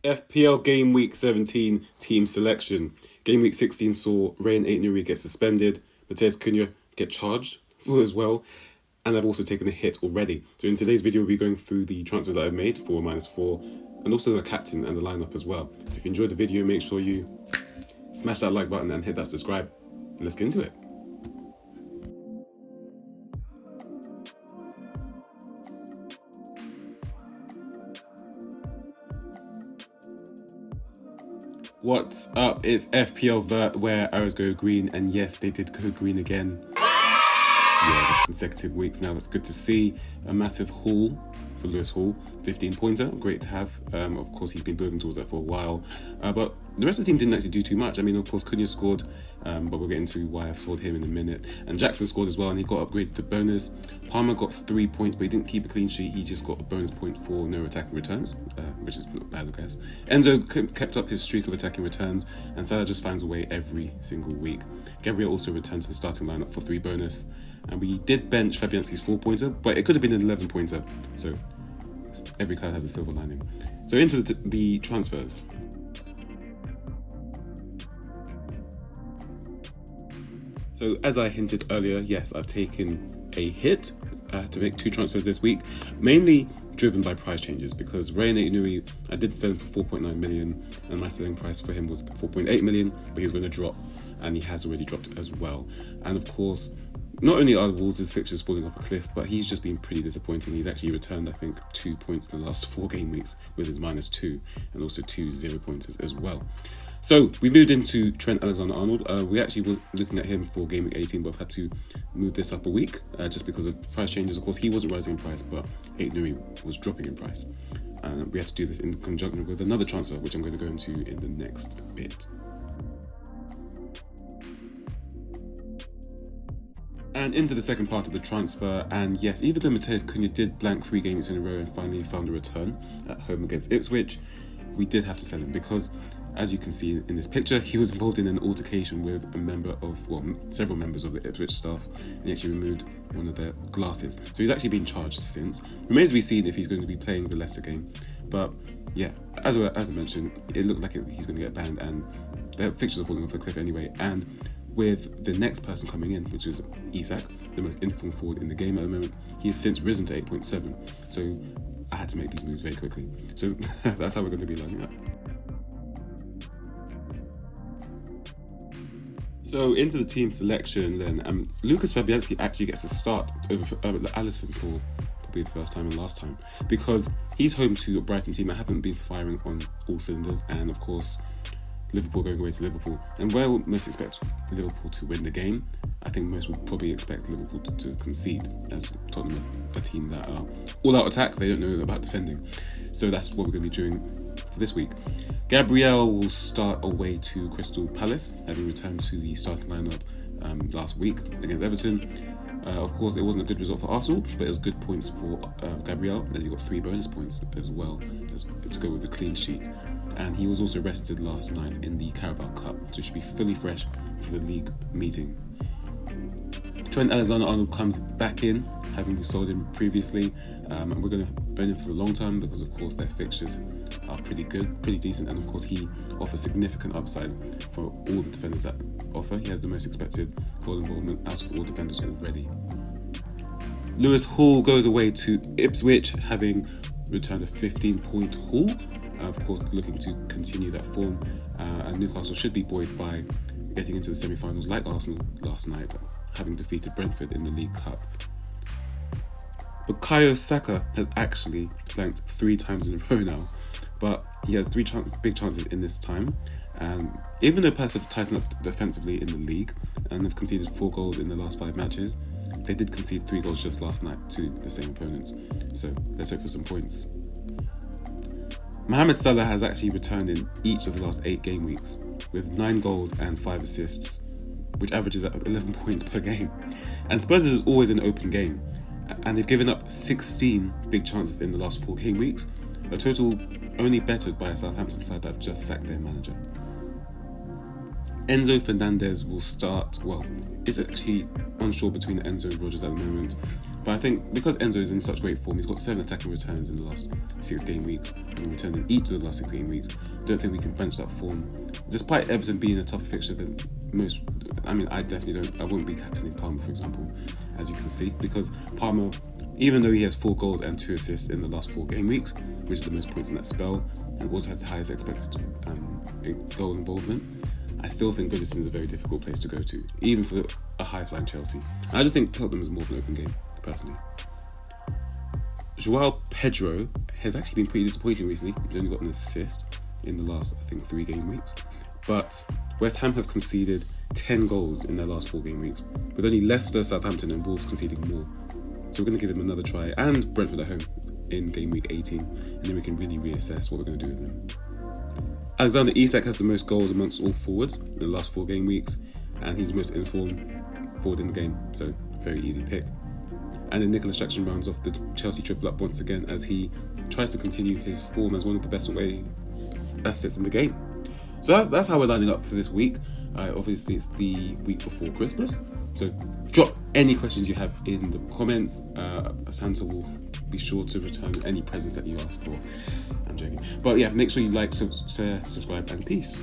FPL Game Week 17 team selection. Game Week 16 saw Ray and Aït-Nouri get suspended, Matheus Cunha get charged as well, and I've also taken a hit already. So in today's video, we'll be going through the transfers that I've made for -4, and also the captain and the lineup as well. So if you enjoyed the video, make sure you smash that like button and hit that subscribe. And let's get into it. What's up? It's FPL Vert, where arrows go green, and yes, they did go green again. Yeah, that's consecutive weeks now. That's good to see. A massive haul for Lewis Hall, 15-pointer, great to have. Of course, he's been building towards that for a while, but the rest of the team didn't actually do too much. I mean, of course, Cunha scored, but we'll get into why I've sold him in a minute. And Jackson scored as well, and he got upgraded to bonus. Palmer got 3 points, but he didn't keep a clean sheet. He just got a bonus point for no attacking returns, which is not bad, I guess. Enzo kept up his streak of attacking returns, and Salah just finds a way every single week. Gabriel also returned to the starting lineup for 3 bonus, and we did bench Fabianski's 4-pointer, but it could have been an 11-pointer, so every cloud has a silver lining. So into the transfers. So as I hinted earlier, yes, I've taken a hit to make 2 transfers this week, mainly driven by price changes, because Ray and Aït-Nouri, I did sell him for 4.9 million, and my selling price for him was 4.8 million, but he was going to drop, and he has already dropped as well. And of course, not only are Wolves' fixtures falling off a cliff, but he's just been pretty disappointing. He's actually returned, I think, 2 points in the last 4 game weeks with his -2, and also 2 0-pointers as well. So we moved into Trent Alexander-Arnold. We actually were looking at him for Game Week 18, but I've had to move this up a week just because of price changes. Of course, he wasn't rising in price, but Aït-Nouri was dropping in price. And we had to do this in conjunction with another transfer, which I'm going to go into in the next bit. And into the second part of the transfer, and yes, even though Matheus Cunha did blank 3 games in a row and finally found a return at home against Ipswich, we did have to sell him because, as you can see in this picture, he was involved in an altercation with a member of, well, several members of the Ipswich staff, and he actually removed one of their glasses. So he's actually been charged since. Remains to be seen if he's going to be playing the Leicester game. But yeah, as I mentioned, it looked like he's going to get banned, and the fixtures are falling off a cliff anyway. And with the next person coming in, which is ISAK, the most informed forward in the game at the moment, he has since risen to 8.7. So I had to make these moves very quickly. So that's how we're going to be lining up. So into the team selection then, Lucas Fabianski actually gets a start over Alisson for probably the first time and last time, because he's home to a Brighton team that haven't been firing on all cylinders, and of course Liverpool going away to Liverpool. And where we'll most expect Liverpool to win the game, I think most would probably expect Liverpool to concede, as Tottenham are a team that are all out attack, they don't know about defending. So that's what we're going to be doing for this week. Gabriel will start away to Crystal Palace, having returned to the starting lineup last week against Everton. Of course, it wasn't a good result for Arsenal, but it was good points for Gabriel, as he got 3 bonus points as well to go with the clean sheet. And he was also rested last night in the Carabao Cup, so should be fully fresh for the league meeting. Trent Alexander-Arnold comes back in, having sold him previously, and we're going to own him for the long term because, of course, their fixtures are pretty good, pretty decent, and of course he offers significant upside for all the defenders that offer. He has the most expected goal involvement out of all defenders already. Lewis Hall goes away to Ipswich, having returned a 15-point haul. Of course, looking to continue that form, and Newcastle should be buoyed by getting into the semi-finals like Arsenal last night, having defeated Brentford in the League Cup. Bukayo Saka has actually blanked 3 times in a row now, but he has 3 big chances in this time, and even though Palace have tightened up defensively in the league and have conceded 4 goals in the last 5 matches, they did concede 3 goals just last night to the same opponents, so let's hope for some points. Mohamed Salah has actually returned in each of the last 8 game weeks with 9 goals and 5 assists, which averages at 11 points per game. And Spurs is always an open game, and they've given up 16 big chances in the last 4 game weeks, a total only bettered by a Southampton side that have just sacked their manager. Enzo Fernandez will start, well, it's actually unsure between Enzo and Rodgers at the moment. But I think because Enzo is in such great form, he's got 7 attacking returns in the last 6 game weeks, and he returned in each of the last 6 game weeks. Don't think we can bench that form, despite Everton being a tougher fixture than most. I mean, I definitely don't. I wouldn't be captaining Palmer, for example, as you can see, because Palmer, even though he has 4 goals and 2 assists in the last 4 game weeks, which is the most points in that spell, and also has the highest expected goal involvement, I still think Goodison is a very difficult place to go to, even for a high-flying Chelsea. And I just think Tottenham is more of an open game, personally. Joao Pedro has actually been pretty disappointing recently. He's only got an assist in the last, I think, 3 game weeks. But West Ham have conceded 10 goals in their last 4 game weeks, with only Leicester, Southampton and Wolves conceding more. So we're going to give him another try, and Brentford at home in game week 18, and then we can really reassess what we're going to do with him. Alexander Isak has the most goals amongst all forwards in the last 4 game weeks, and he's the most informed forward in the game, so very easy pick. And then Nicholas Jackson rounds off the Chelsea triple up once again as he tries to continue his form as one of the best away assets in the game. So that's how we're lining up for this week. Obviously, it's the week before Christmas, so drop any questions you have in the comments. Santa will be sure to return any presents that you ask for. I'm joking. But yeah, make sure you like, share, subscribe, and peace.